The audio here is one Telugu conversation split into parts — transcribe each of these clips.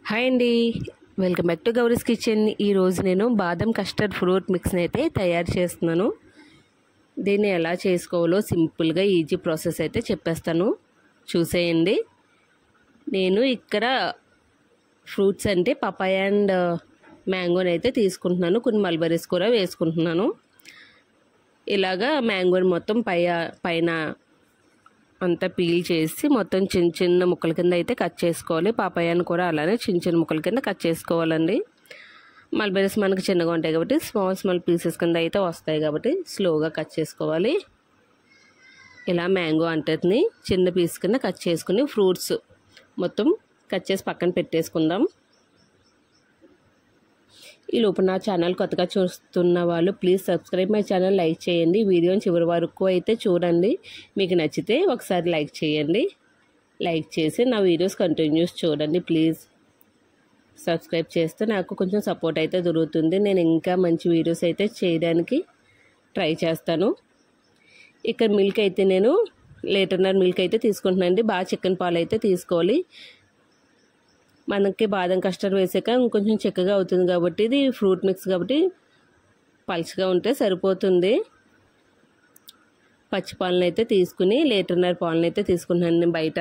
హాయ్ అండి, welcome back to Gowri's kitchen. ఈరోజు నేను బాదం కస్టర్డ్ ఫ్రూట్ మిక్స్ని అయితే తయారు చేస్తున్నాను. దీన్ని ఎలా చేసుకోవాలో సింపుల్గా ఈజీ ప్రాసెస్ అయితే చెప్పేస్తాను, చూసేయండి. నేను ఇక్కడ ఫ్రూట్స్ అంటే పపాయ అండ్ మ్యాంగోని అయితే తీసుకుంటున్నాను. కొన్ని మల్బరీస్ కూడా వేసుకుంటున్నాను. ఇలాగా మ్యాంగోని మొత్తం పైన అంతా పీల్ చేసి మొత్తం చిన్న చిన్న ముక్కల కింద అయితే కట్ చేసుకోవాలి. పాపాయాన్ని కూడా అలానే చిన్న చిన్న ముక్కల కింద కట్ చేసుకోవాలండి. మల్బెరీస్ మనకి చిన్నగా ఉంటాయి కాబట్టి స్మాల్ పీసెస్ కింద అయితే వస్తాయి కాబట్టి స్లోగా కట్ చేసుకోవాలి. ఇలా మ్యాంగో అంటని చిన్న పీస్ కింద కట్ చేసుకుని ఫ్రూట్స్ మొత్తం కట్ చేసి పక్కన పెట్టేసుకుందాం. ఈ లోపు నా ఛానల్ కొత్తగా చూస్తున్న వాళ్ళు please subscribe my channel, like చేయండి. వీడియోని చివరి వరకు అయితే చూడండి. మీకు నచ్చితే ఒకసారి లైక్ చేయండి. లైక్ చేసి నా వీడియోస్ కంటిన్యూస్ చూడండి. ప్లీజ్ సబ్స్క్రైబ్ చేస్తే నాకు కొంచెం సపోర్ట్ అయితే దొరుకుతుంది. నేను ఇంకా మంచి వీడియోస్ అయితే చేయడానికి ట్రై చేస్తాను. ఇక్కడ మిల్క్ అయితే నేను లీటర్నర్ మిల్క్ అయితే తీసుకుంటున్నాను అండి. బాగా చికెన్ పాలు అయితే తీసుకోవాలి. మనకి బాదం కస్టర్డ్ వేసాక ఇంకొంచెం చిక్కగా అవుతుంది కాబట్టి ఇది ఫ్రూట్ మిక్స్ కాబట్టి పలుచగా ఉంటే సరిపోతుంది. పచ్చి పాలను అయితే తీసుకుని లీటర్నర్ పాలను అయితే తీసుకున్నాను. నేను బయట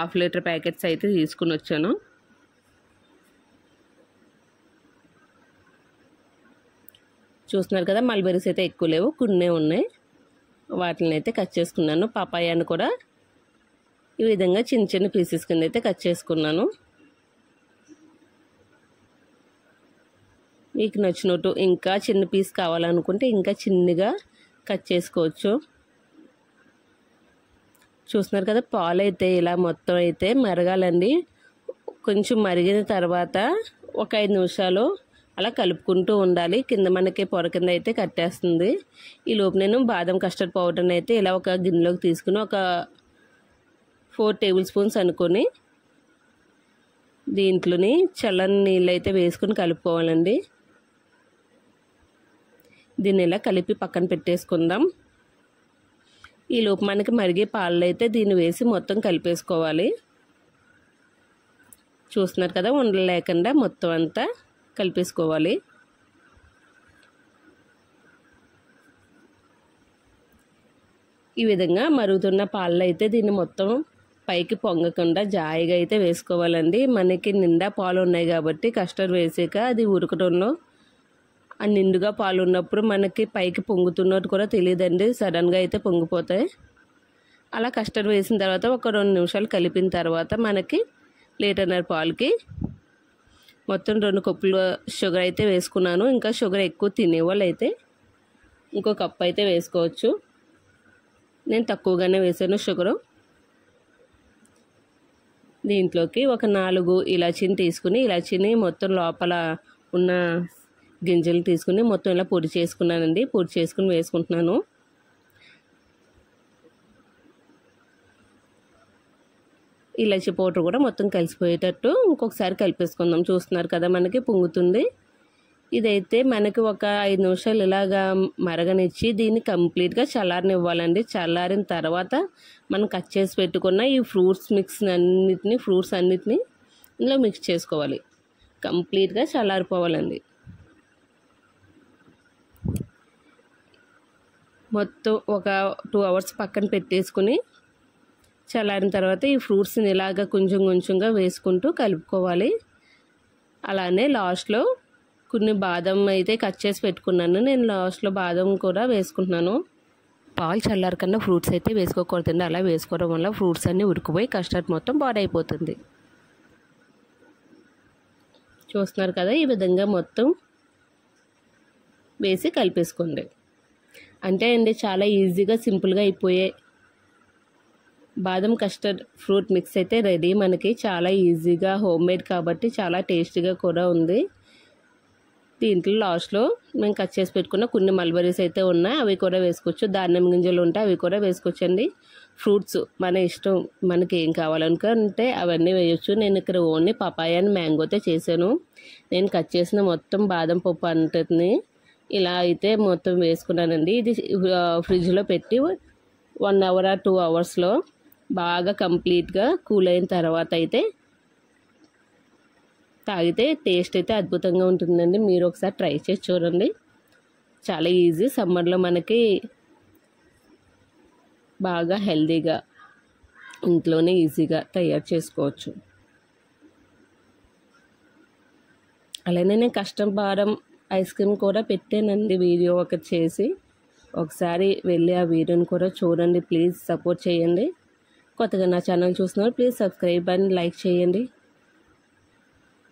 ½ లీటర్ ప్యాకెట్స్ అయితే తీసుకుని వచ్చాను. చూస్తున్నారు కదా, మల్బెరీస్ అయితే ఎక్కువ లేవు, కొన్ని ఉన్నాయి. వాటిని అయితే కట్ చేసుకున్నాను. పపాయాన్ని కూడా ఈ విధంగా చిన్న చిన్న పీసెస్ కింద అయితే కట్ చేసుకున్నాను. మీకు నచ్చినట్టు ఇంకా చిన్న పీస్ కావాలనుకుంటే ఇంకా చిన్నగా కట్ చేసుకోవచ్చు. చూస్తున్నారు కదా, పాలు అయితే ఇలా మొత్తం అయితే మరగాలండి. కొంచెం మరిగిన తర్వాత ఒక 5 నిమిషాలు అలా కలుపుకుంటూ ఉండాలి. కింద మనకి పొర కింద అయితే కట్టేస్తుంది. ఈ లోపు నేను బాదం కస్టర్డ్ పౌడర్ని అయితే ఇలా ఒక గిన్నెలోకి తీసుకుని ఒక 4 టేబుల్ స్పూన్స్ అనుకొని దీంట్లోని చల్లని నీళ్ళు అయితే వేసుకుని కలుపుకోవాలండి. దీన్ని ఇలా కలిపి పక్కన పెట్టేసుకుందాం. ఈ లోపు మనకి మరిగే పాలు అయితే దీన్ని వేసి మొత్తం కలిపేసుకోవాలి. చూస్తున్నారు కదా, ఉండలు లేకుండా మొత్తం అంతా కలిపేసుకోవాలి. ఈ విధంగా మరుగుతున్న పాలు అయితే దీన్ని మొత్తం పైకి పొంగకుండా జాయిగా అయితే వేసుకోవాలండి. మనకి నిండా పాలు ఉన్నాయి కాబట్టి కస్టర్డ్ వేసాక అది ఉడకటంలో ఆ నిండుగా పాలు ఉన్నప్పుడు మనకి పైకి పొంగుతున్నట్టు కూడా తెలియదండి. సడన్గా అయితే పొంగిపోతాయి. అలా కస్టర్డ్ వేసిన తర్వాత ఒక 2 నిమిషాలు కలిపిన తర్వాత మనకి లీటర్నర్ పాలకి మొత్తం 2 కప్పులు షుగర్ అయితే వేసుకున్నాను. ఇంకా షుగర్ ఎక్కువ తినేవాళ్ళు అయితే ఇంకో కప్ అయితే వేసుకోవచ్చు. నేను తక్కువగానే వేసాను షుగరు. దీంట్లోకి ఒక 4 ఇలాచీని తీసుకుని ఇలాచీని మొత్తం లోపల ఉన్న గింజలు తీసుకుని మొత్తం ఇలా పొడి చేసుకున్నానండి. పొడి చేసుకుని వేసుకుంటున్నాను. ఇలాచీ పౌడర్ కూడా మొత్తం కలిసిపోయేటట్టు ఇంకొకసారి కలిపేసుకుందాం. చూస్తున్నారు కదా, మనకి పొంగుతుంది. ఇదైతే మనకి ఒక 5 నిమిషాలు ఇలాగా మరగనిచ్చి దీన్ని కంప్లీట్గా చల్లారనివ్వాలండి. చల్లారిన తర్వాత మనం కట్ చేసి పెట్టుకున్న ఈ ఫ్రూట్స్ అన్నిటిని ఇందులో మిక్స్ చేసుకోవాలి. కంప్లీట్గా చల్లారిపోవాలండి. మొత్తం ఒక 2 అవర్స్ పక్కన పెట్టేసుకుని చల్లారిన తర్వాత ఈ ఫ్రూట్స్ని ఇలాగా కొంచెం కొంచెంగా వేసుకుంటూ కలుపుకోవాలి. అలానే లాస్ట్లో కొన్ని బాదం అయితే కట్ చేసి పెట్టుకున్నాను. నేను లాస్ట్లో బాదం కూడా వేసుకుంటున్నాను. పాలు చల్లారు కన్నా ఫ్రూట్స్ అయితే వేసుకోకూడదండి. అలా వేసుకోవడం వల్ల ఫ్రూట్స్ అన్నీ ఉడికిపోయి కస్టర్డ్ మొత్తం పాడైపోతుంది. చూస్తున్నారు కదా, ఈ విధంగా మొత్తం వేసి కలిపేసుకోండి. అంటే అండి చాలా ఈజీగా సింపుల్గా అయిపోయాయి. బాదం కస్టర్డ్ ఫ్రూట్ మిక్స్ అయితే రెడీ. మనకి చాలా ఈజీగా హోమ్మేడ్ కాబట్టి చాలా టేస్టీగా కూడా ఉంది. దీంట్లో లాస్ట్లో మేము కట్ చేసి పెట్టుకున్న కొన్ని మల్బరీస్ అయితే ఉన్నాయి, అవి కూడా వేసుకోవచ్చు. దానిమ్మ గింజలు ఉంటే అవి కూడా వేసుకోవచ్చండి. ఫ్రూట్స్ మన ఇష్టం, మనకి ఏం కావాలనుకుంటే అవన్నీ వేయచ్చు. నేను ఇక్కడ ఓన్లీ పపాయ అండ్ మ్యాంగోతో చేశాను. నేను కట్ చేసిన మొత్తం బాదం పప్పు అంతటిని ఇలా అయితే మొత్తం వేసుకున్నానండి. ఇది ఫ్రిడ్జ్లో పెట్టి 1 అవర్ 2 అవర్స్లో బాగా కంప్లీట్గా కూల్ అయిన తర్వాత అయితే తాగితే టేస్ట్ అయితే అద్భుతంగా ఉంటుందండి. మీరు ఒకసారి ట్రై చేసి చూడండి. చాలా ఈజీ, సమ్మర్లో మనకి బాగా హెల్తీగా ఇంట్లోనే ఈజీగా తయారు చేసుకోవచ్చు. అలానే నేను కస్టర్డ్ బాదం ఐస్ క్రీమ్ కూడా పెట్టానండి వీడియో ఒకటి చేసి. ఒకసారి వెళ్ళి ఆ వీడియోని కూడా చూడండి. ప్లీజ్ సపోర్ట్ చేయండి. కొత్తగా నా ఛానల్ చూస్తున్నారు ప్లీజ్ సబ్స్క్రైబ్ అండ్ లైక్ చేయండి.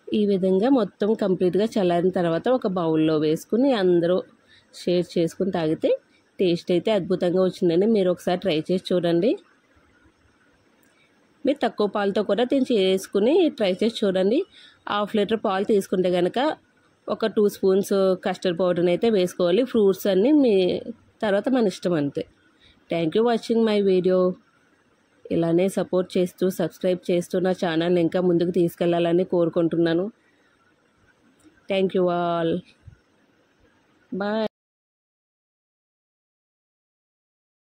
ఈ విధంగా మొత్తం కంప్లీట్గా చల్లారిన తర్వాత ఒక బౌల్లో వేసుకుని అందరూ షేర్ చేసుకుని తాగితే టేస్ట్ అయితే అద్భుతంగా వచ్చిందండి. మీరు ఒకసారి ట్రై చేసి చూడండి. మీరు తక్కువ పాలతో కూడా దీన్ని చేసుకుని ట్రై చేసి చూడండి. 1/2 లీటర్ పాలు తీసుకుంటే కనుక ఒక 2 స్పూన్స్ కస్టర్డ్ పౌడర్ని అయితే వేసుకోవాలి. ఫ్రూట్స్ అన్నీ మీ తర్వాత మన ఇష్టం అంతే. Thank you watching my video. ఇలానే సపోర్ట్ చేస్తూ సబ్స్క్రైబ్ చేస్తూ నా ఛానల్ని ఇంకా ముందుకు తీసుకెళ్లాలని కోరుకుంటున్నాను. Thank you all. బాయ్.